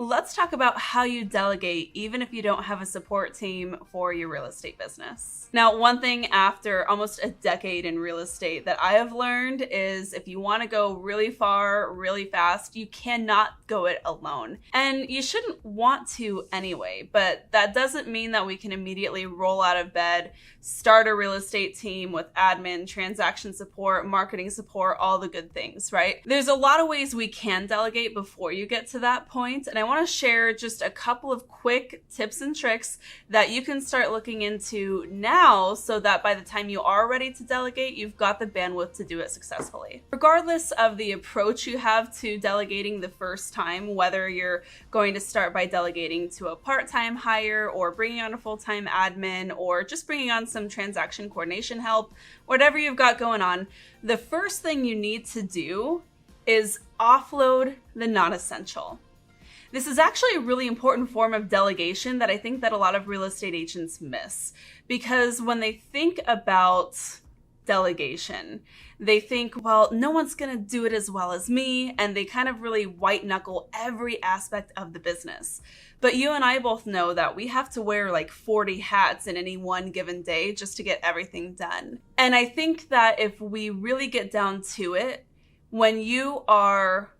Let's talk about how you delegate even if you don't have a support team for your real estate business. Now, one thing after almost a decade in real estate that I have learned is if you want to go really far, really fast, you cannot go it alone. And you shouldn't want to anyway, but that doesn't mean that we can immediately roll out of bed, start a real estate team with admin, transaction support, marketing support, all the good things, right? There's a lot of ways we can delegate before you get to that point, and I want to share just a couple of quick tips and tricks that you can start looking into now so that by the time you are ready to delegate, you've got the bandwidth to do it successfully. Regardless of the approach you have to delegating the first time, whether you're going to start by delegating to a part-time hire or bringing on a full-time admin or just bringing on some transaction coordination help, whatever you've got going on, the first thing you need to do is offload the non-essential. This is actually a really important form of delegation that I think that a lot of real estate agents miss, because when they think about delegation, they think, well, no one's going to do it as well as me, and they kind of really white knuckle every aspect of the business. But you and I both know that we have to wear like 40 hats in any one given day just to get everything done. And I think that if we really get down to it, when you are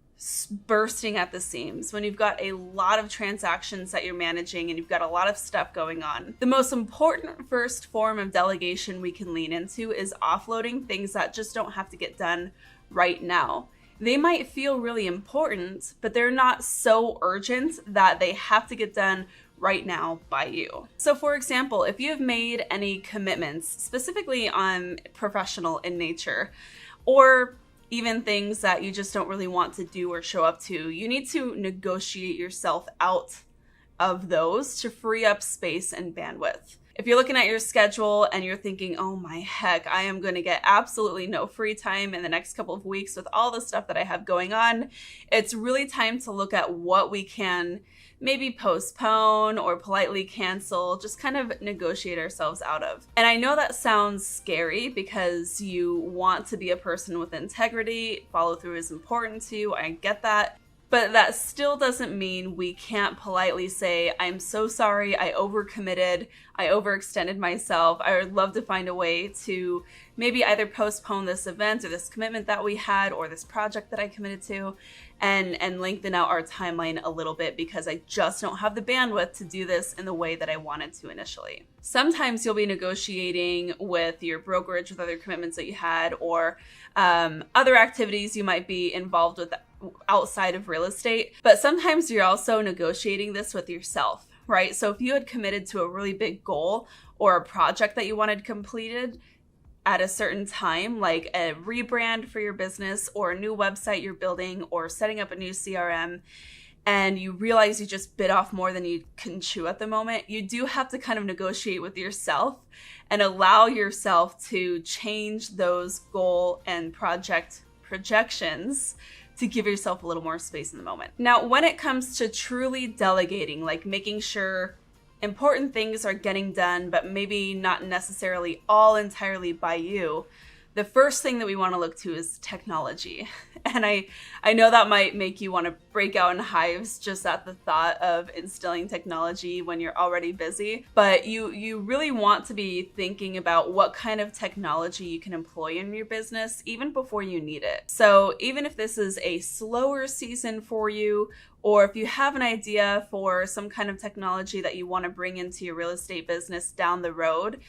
bursting at the seams, when you've got a lot of transactions that you're managing and you've got a lot of stuff going on, the most important first form of delegation we can lean into is offloading things that just don't have to get done right now. They might feel really important, but they're not so urgent that they have to get done right now by you. So for example, if you have made any commitments, specifically on professional in nature, or even things that you just don't really want to do or show up to, you need to negotiate yourself out of those to free up space and bandwidth. If you're looking at your schedule and you're thinking, oh my heck, I am going to get absolutely no free time in the next couple of weeks with all the stuff that I have going on, it's really time to look at what we can maybe postpone or politely cancel, just kind of negotiate ourselves out of. And I know that sounds scary because you want to be a person with integrity, follow through is important to you, I get that. But that still doesn't mean we can't politely say, I'm so sorry, I overcommitted, I overextended myself. I would love to find a way to maybe either postpone this event or this commitment that we had or this project that I committed to and lengthen out our timeline a little bit because I just don't have the bandwidth to do this in the way that I wanted to initially. Sometimes you'll be negotiating with your brokerage with other commitments that you had or other activities you might be involved with outside of real estate, but sometimes you're also negotiating this with yourself, right? So if you had committed to a really big goal or a project that you wanted completed at a certain time, like a rebrand for your business or a new website you're building or setting up a new CRM, and you realize you just bit off more than you can chew at the moment, you do have to kind of negotiate with yourself and allow yourself to change those goal and project projections to give yourself a little more space in the moment. Now, when it comes to truly delegating, like making sure important things are getting done, but maybe not necessarily all entirely by you, the first thing that we want to look to is technology. And I know that might make you want to break out in hives just at the thought of instilling technology when you're already busy, but you really want to be thinking about what kind of technology you can employ in your business even before you need it. So even if this is a slower season for you, or if you have an idea for some kind of technology that you want to bring into your real estate business down the road,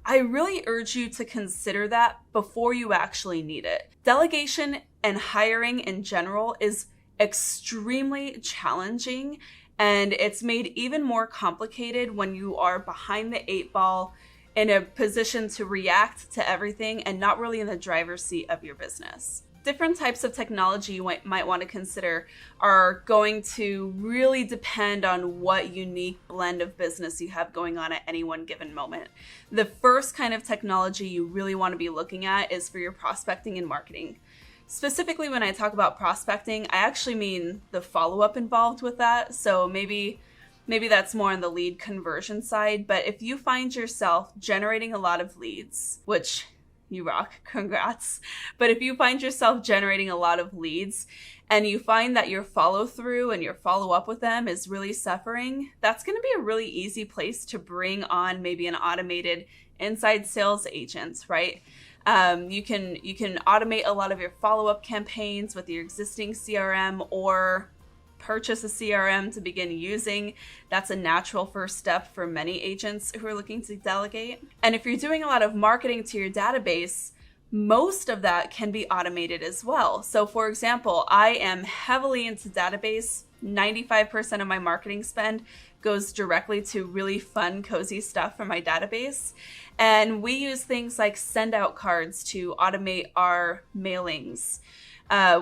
I really urge you to consider that before you actually need it. Delegation and hiring in general is extremely challenging, and it's made even more complicated when you are behind the 8 ball in a position to react to everything and not really in the driver's seat of your business. Different types of technology you might want to consider are going to really depend on what unique blend of business you have going on at any one given moment. The first kind of technology you really want to be looking at is for your prospecting and marketing. Specifically, when I talk about prospecting, I actually mean the follow-up involved with that. So maybe that's more on the lead conversion side, but if you find yourself generating a lot of leads, which you rock, congrats. But if you find yourself generating a lot of leads and you find that your follow through and your follow up with them is really suffering, that's going to be a really easy place to bring on maybe an automated inside sales agent, right? You can automate a lot of your follow up campaigns with your existing CRM, or purchase a CRM to begin using. That's a natural first step for many agents who are looking to delegate. And if you're doing a lot of marketing to your database, most of that can be automated as well. So for example, I am heavily into database. 95% of my marketing spend goes directly to really fun, cozy stuff from my database. And we use things like send out cards to automate our mailings.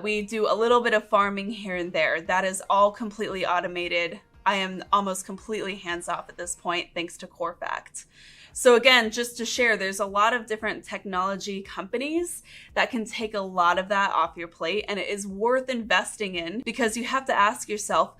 We do a little bit of farming here and there. That is all completely automated. I am almost completely hands-off at this point, thanks to CoreFact. So again, just to share, there's a lot of different technology companies that can take a lot of that off your plate, and it is worth investing in, because you have to ask yourself,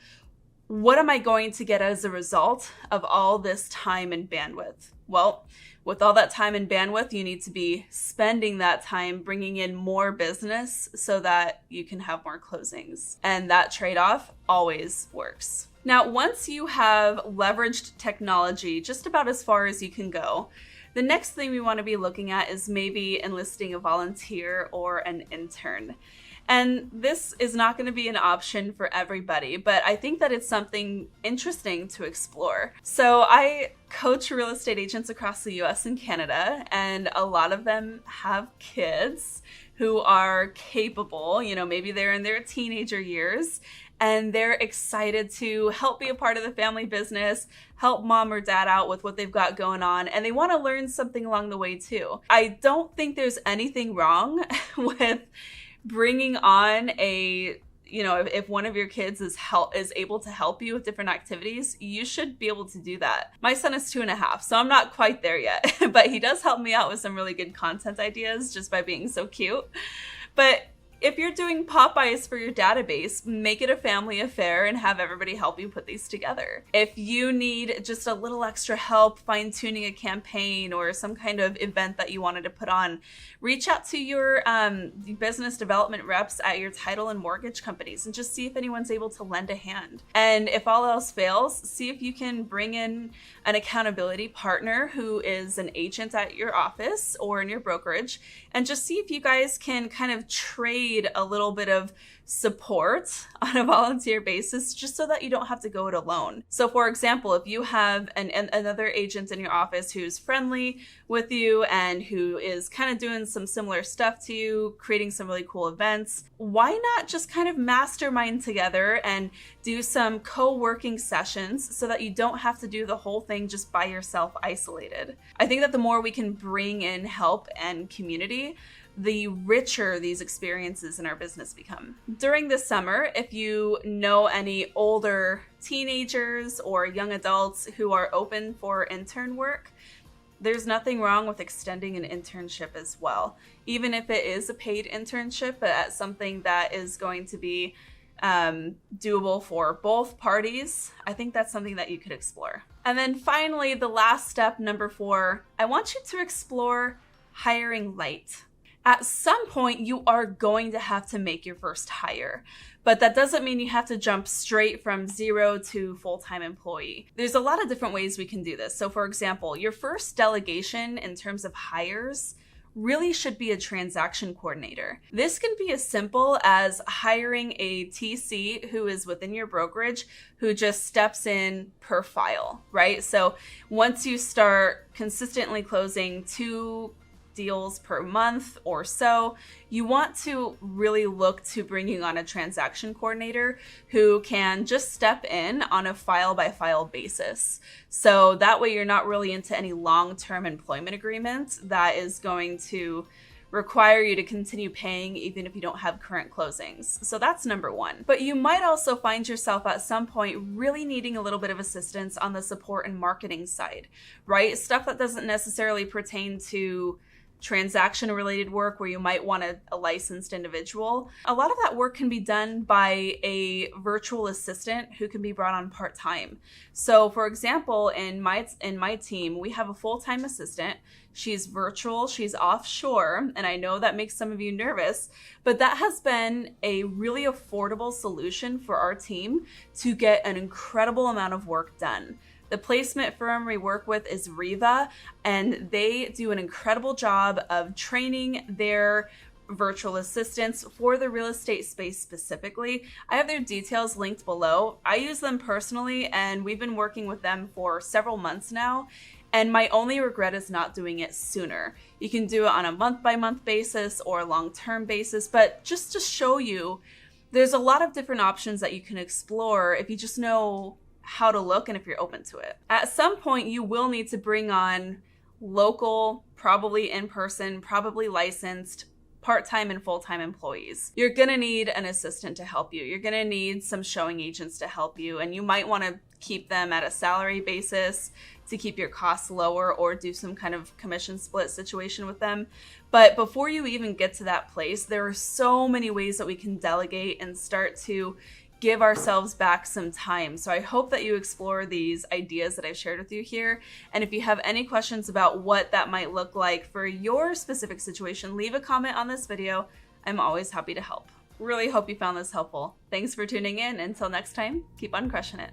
what am I going to get as a result of all this time and bandwidth? Well, with all that time and bandwidth, you need to be spending that time bringing in more business so that you can have more closings. And that trade-off always works. Now, once you have leveraged technology just about as far as you can go, the next thing we want to be looking at is maybe enlisting a volunteer or an intern. And this is not going to be an option for everybody, but I think that it's something interesting to explore. So I coach real estate agents across the US and Canada, and a lot of them have kids who are capable, maybe they're in their teenager years, and they're excited to help be a part of the family business, help mom or dad out with what they've got going on, and they want to learn something along the way too. I don't think there's anything wrong with bringing on if one of your kids is able to help you with different activities, you should be able to do that. My son is 2.5, so I'm not quite there yet, but he does help me out with some really good content ideas just by being so cute. But if you're doing Popeyes for your database, make it a family affair and have everybody help you put these together. If you need just a little extra help fine-tuning a campaign or some kind of event that you wanted to put on, reach out to your business development reps at your title and mortgage companies and just see if anyone's able to lend a hand. And if all else fails, see if you can bring in an accountability partner who is an agent at your office or in your brokerage, and just see if you guys can kind of trade a little bit of support on a volunteer basis, just so that you don't have to go it alone. So for example, if you have another agent in your office who's friendly with you and who is kind of doing some similar stuff to you, creating some really cool events, why not just kind of mastermind together and do some co-working sessions so that you don't have to do the whole thing just by yourself isolated? I think that the more we can bring in help and community, the richer these experiences in our business become. During the summer, if you know any older teenagers or young adults who are open for intern work, there's nothing wrong with extending an internship as well. Even if it is a paid internship, but at something that is going to be doable for both parties, I think that's something that you could explore. And then finally, the last step, number 4, I want you to explore hiring light. At some point, you are going to have to make your first hire, but that doesn't mean you have to jump straight from 0 to full-time employee. There's a lot of different ways we can do this. So for example, your first delegation in terms of hires really should be a transaction coordinator. This can be as simple as hiring a TC who is within your brokerage who just steps in per file, right? So once you start consistently closing 2 deals per month or so, you want to really look to bringing on a transaction coordinator who can just step in on a file by file basis. So that way you're not really into any long-term employment agreement that is going to require you to continue paying even if you don't have current closings. So that's number 1. But you might also find yourself at some point really needing a little bit of assistance on the support and marketing side, right? Stuff that doesn't necessarily pertain to transaction related work where you might want a licensed individual. A lot of that work can be done by a virtual assistant who can be brought on part-time. So for example, in my team, we have a full-time assistant. She's virtual, she's offshore, and I know that makes some of you nervous, but that has been a really affordable solution for our team to get an incredible amount of work done. The placement firm we work with is Riva, and they do an incredible job of training their virtual assistants for the real estate space specifically. I have their details linked below. I use them personally, and we've been working with them for several months now. And my only regret is not doing it sooner. You can do it on a month-by-month basis or a long-term basis, but just to show you, there's a lot of different options that you can explore if you just know how to look and if you're open to it. At some point, you will need to bring on local, probably in person, probably licensed, part-time and full-time employees. You're gonna need an assistant to help you. You're gonna need some showing agents to help you, and you might wanna keep them at a salary basis to keep your costs lower or do some kind of commission split situation with them. But before you even get to that place, there are so many ways that we can delegate and start to give ourselves back some time. So I hope that you explore these ideas that I've shared with you here. And if you have any questions about what that might look like for your specific situation, leave a comment on this video. I'm always happy to help. Really hope you found this helpful. Thanks for tuning in. Until next time, keep on crushing it.